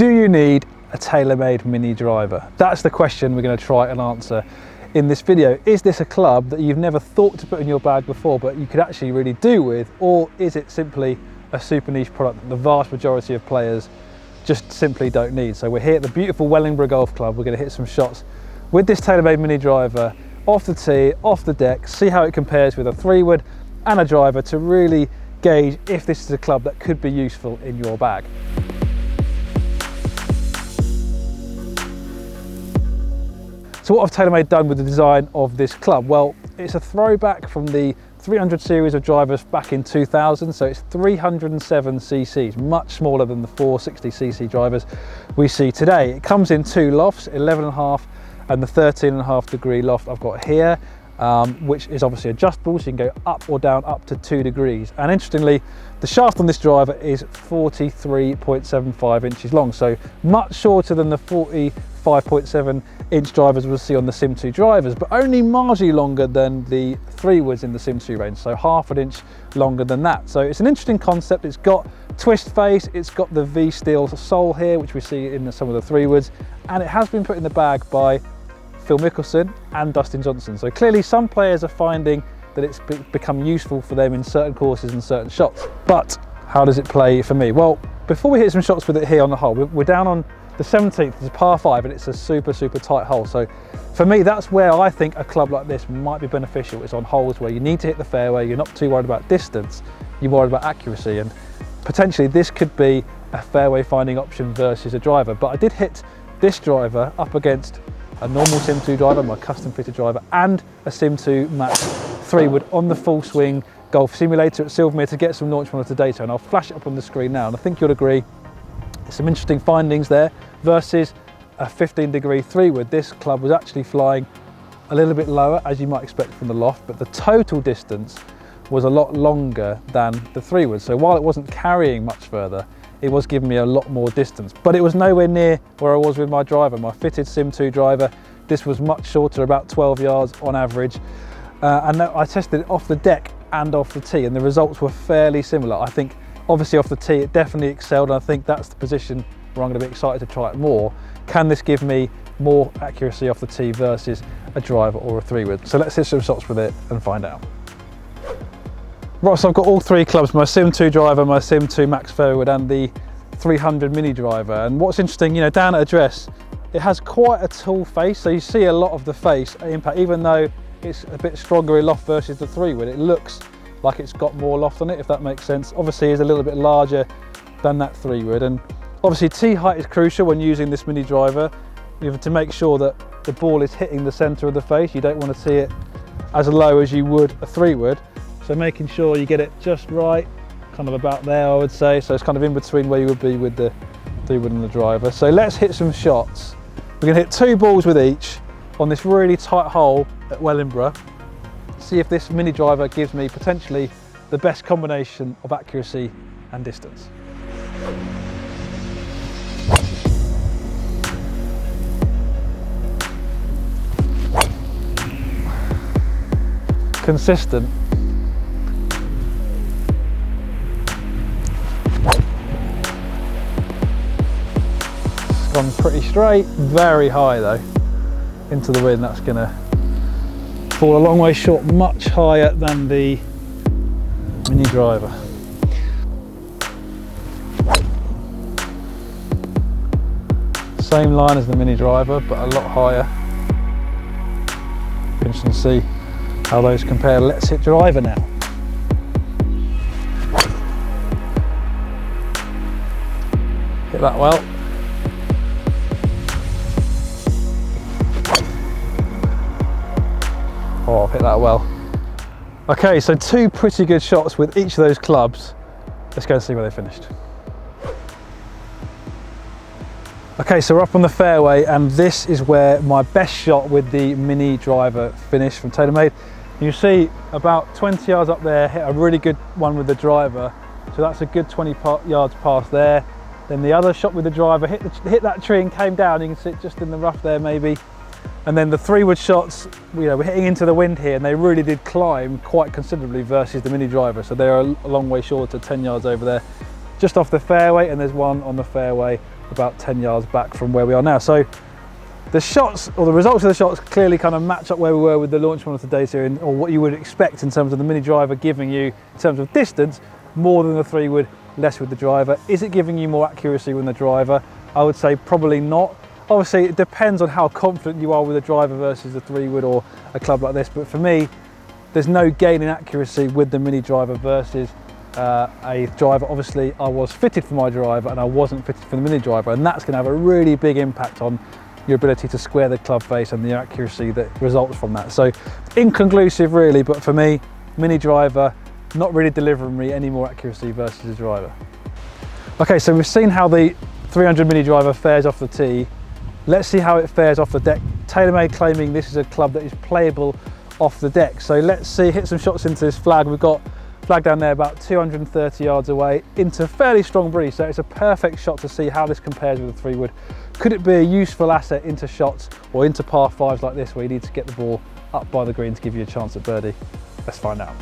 Do you need a TaylorMade mini driver? That's the question we're going to try and answer in this video. Is this a club that you've never thought to put in your bag before, but you could actually really do with, or is it simply a super niche product that the vast majority of players just simply don't need? So we're here at the beautiful Wellingborough Golf Club. We're going to hit some shots with this TaylorMade mini driver off the tee, off the deck, see how it compares with a 3-wood and a driver to really gauge if this is a club that could be useful in your bag. So what have TaylorMade done with the design of this club? Well, it's a throwback from the 300 series of drivers back in 2000, so it's 307 cc's, much smaller than the 460cc drivers we see today. It comes in two lofts, 11.5 and the 13.5 degree loft I've got here, which is obviously adjustable, so you can go up or down up to 2 degrees. And interestingly, the shaft on this driver is 43.75 inches long, so much shorter than the 45.7 inch drivers we'll see on the SIM2 drivers, but only marginally longer than the 3-woods in the SIM2 range, so half an inch longer than that. So it's an interesting concept. It's got twist face, it's got the V steel sole here, which we see in some of the 3-woods, and it has been put in the bag by Phil Mickelson and Dustin Johnson. So clearly some players are finding that it's become useful for them in certain courses and certain shots. But how does it play for me? Well, before we hit some shots with it here on the hole, we're down on the 17th, it's a par 5 and it's a super tight hole. So for me, that's where I think a club like this might be beneficial. It's on holes where you need to hit the fairway, you're not too worried about distance, you're worried about accuracy, and potentially this could be a fairway finding option versus a driver. But I did hit this driver up against a normal SIM2 driver, my custom fitted driver, and a SIM2 Max 3-wood on the Full Swing Golf Simulator at Silvermere to get some launch monitor data, and I'll flash it up on the screen now, and I think you'll agree some interesting findings there versus a 15 degree 3-wood. This club was actually flying a little bit lower, as you might expect from the loft, but the total distance was a lot longer than the 3-wood. So while it wasn't carrying much further, it was giving me a lot more distance, but it was nowhere near where I was with my driver, my fitted SIM2 driver. This was much shorter, about 12 yards on average. And I tested it off the deck and off the tee, and the results were fairly similar. I think obviously off the tee it definitely excelled, and I think that's the position where I'm going to be excited to try it more. Can this give me more accuracy off the tee versus a driver or a 3-wood? So let's hit some shots with it and find out. Right, so I've got all 3 clubs, my SIM2 driver, my SIM2 Max Fairwood and the 300 mini driver. And what's interesting, you know, down at address, it has quite a tall face, so you see a lot of the face impact, even though it's a bit stronger in loft versus the 3-wood. It looks like it's got more loft on it, if that makes sense. Obviously it's a little bit larger than that 3-wood, and obviously tee height is crucial when using this mini driver. You have to make sure that the ball is hitting the center of the face. You don't want to tee it as low as you would a 3-wood. So making sure you get it just right, kind of about there I would say. So it's kind of in between where you would be with the 3-wood and the driver. So let's hit some shots. We're going to hit 2 balls with each on this really tight hole at Wellingborough. See if this mini driver gives me potentially the best combination of accuracy and distance. Consistent. It's gone pretty straight, very high though, into the wind. That's gonna fall a long way short, much higher than the mini driver. Same line as the mini driver, but a lot higher. Interesting to see how those compare. Let's hit driver now. Hit that well. Oh, I've hit that well. Okay, so 2 pretty good shots with each of those clubs. Let's go and see where they finished. Okay, so we're up on the fairway, and this is where my best shot with the mini driver finished from TaylorMade. You see about 20 yards up there, hit a really good one with the driver. So that's a good 20 yards past there. Then the other shot with the driver, hit that tree and came down. You can see it just in the rough there maybe. And then the 3-wood shots, you know, we're hitting into the wind here, and they really did climb quite considerably versus the mini driver. So they're a long way shorter, 10 yards over there, just off the fairway, and there's one on the fairway about 10 yards back from where we are now. So the shots, or the results of the shots, clearly kind of match up where we were with the launch monitor data, or what you would expect in terms of the mini driver giving you in terms of distance, more than the 3 wood, less with the driver. Is it giving you more accuracy with the driver? I would say probably not. Obviously it depends on how confident you are with the driver versus the 3 wood or a club like this, but for me there's no gain in accuracy with the mini driver versus a driver. Obviously I was fitted for my driver and I wasn't fitted for the mini driver, and that's going to have a really big impact on your ability to square the club face and the accuracy that results from that. So inconclusive really, but for me, mini driver not really delivering me any more accuracy versus the driver. Okay, so we've seen how the 300 mini driver fares off the tee. Let's see how it fares off the deck. TaylorMade claiming this is a club that is playable off the deck. So let's see, hit some shots into this flag. We've got flag down there about 230 yards away into fairly strong breeze. So it's a perfect shot to see how this compares with the 3 wood. Could it be a useful asset into shots or into par 5s like this, where you need to get the ball up by the green to give you a chance at birdie? Let's find out.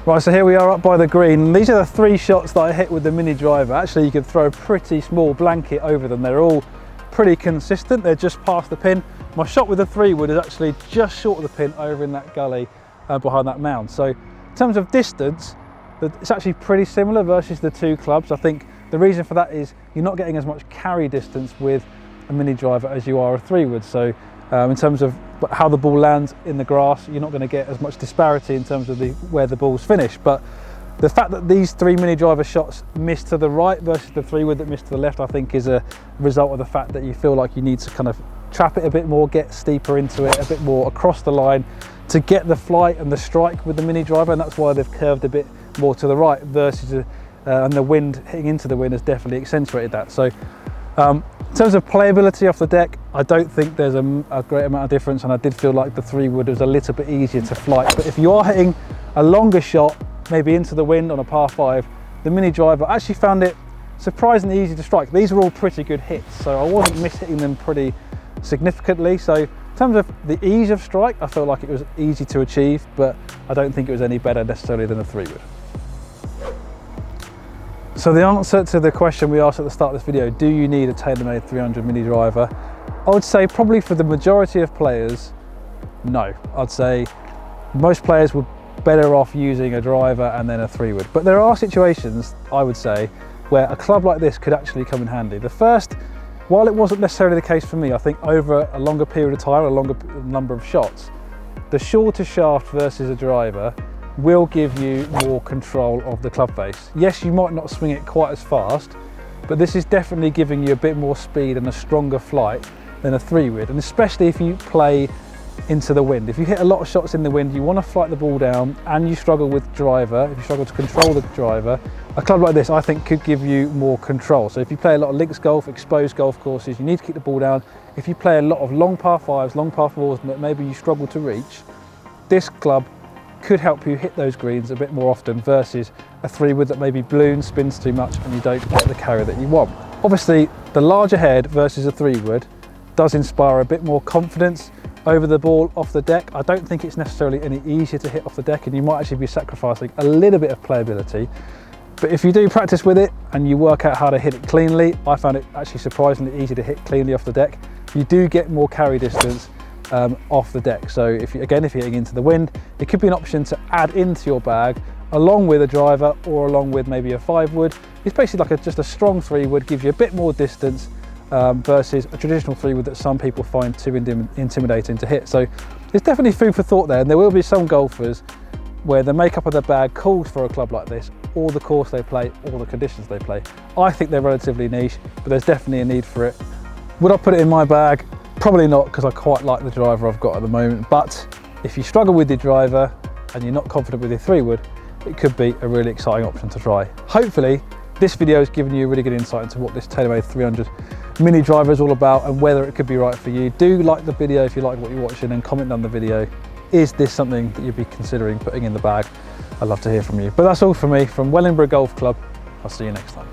Right, so here we are up by the green. These are the 3 shots that I hit with the mini driver. Actually, you could throw a pretty small blanket over them. They're all pretty consistent. They're just past the pin. My shot with the 3 wood is actually just short of the pin over in that gully behind that mound. So in terms of distance, it's actually pretty similar versus the 2 clubs. I think the reason for that is you're not getting as much carry distance with a mini driver as you are a 3 wood. So in terms of how the ball lands in the grass, you're not going to get as much disparity in terms of where the ball's finished. But the fact that these 3 mini driver shots miss to the right versus the 3 wood that miss to the left, I think is a result of the fact that you feel like you need to kind of trap it a bit more, get steeper into it, a bit more across the line to get the flight and the strike with the mini driver, and that's why they've curved a bit more to the right versus and the wind hitting into the wind has definitely accentuated that. So in terms of playability off the deck, I don't think there's a great amount of difference, and I did feel like the 3 wood was a little bit easier to flight. But if you are hitting a longer shot, maybe into the wind on a par 5, the mini driver, I actually found it surprisingly easy to strike. These were all pretty good hits, so I wasn't miss-hitting them pretty significantly. So in terms of the ease of strike, I felt like it was easy to achieve, but I don't think it was any better necessarily than a 3 wood. So the answer to the question we asked at the start of this video, do you need a TaylorMade 300 mini driver? I would say probably for the majority of players, no. I'd say most players were better off using a driver and then a 3 wood. But there are situations, I would say, where a club like this could actually come in handy. The first, while it wasn't necessarily the case for me, I think over a longer period of time, a longer number of shots, the shorter shaft versus a driver will give you more control of the club face. Yes, you might not swing it quite as fast, but this is definitely giving you a bit more speed and a stronger flight than a 3 wood, and especially if you play into the wind. If you hit a lot of shots in the wind, you want to flight the ball down and you struggle with driver, if you struggle to control the driver, a club like this I think could give you more control. So if you play a lot of links golf, exposed golf courses, you need to keep the ball down. If you play a lot of long par 5s, long par 4s that maybe you struggle to reach, this club could help you hit those greens a bit more often versus a 3 wood that maybe balloons, spins too much and you don't get the carry that you want. Obviously the larger head versus a 3 wood does inspire a bit more confidence over the ball off the deck. I don't think it's necessarily any easier to hit off the deck, and you might actually be sacrificing a little bit of playability. But if you do practice with it and you work out how to hit it cleanly, I found it actually surprisingly easy to hit cleanly off the deck. You do get more carry distance off the deck. So if you're hitting into the wind, it could be an option to add into your bag along with a driver or along with maybe a 5 wood. It's basically like just a strong 3 wood, gives you a bit more distance versus a traditional 3 wood that some people find too intimidating to hit. So there's definitely food for thought there, and there will be some golfers where the makeup of their bag calls for a club like this, or the course they play, or the conditions they play. I think they're relatively niche, but there's definitely a need for it. Would I put it in my bag? Probably not, because I quite like the driver I've got at the moment. But if you struggle with your driver and you're not confident with your 3 wood, it could be a really exciting option to try. Hopefully this video has given you a really good insight into what this TaylorMade 300 mini driver is all about and whether it could be right for you. Do like the video if you like what you're watching, and comment on the video. Is this something that you'd be considering putting in the bag? I'd love to hear from you. But that's all from me from Wellingborough Golf Club. I'll see you next time.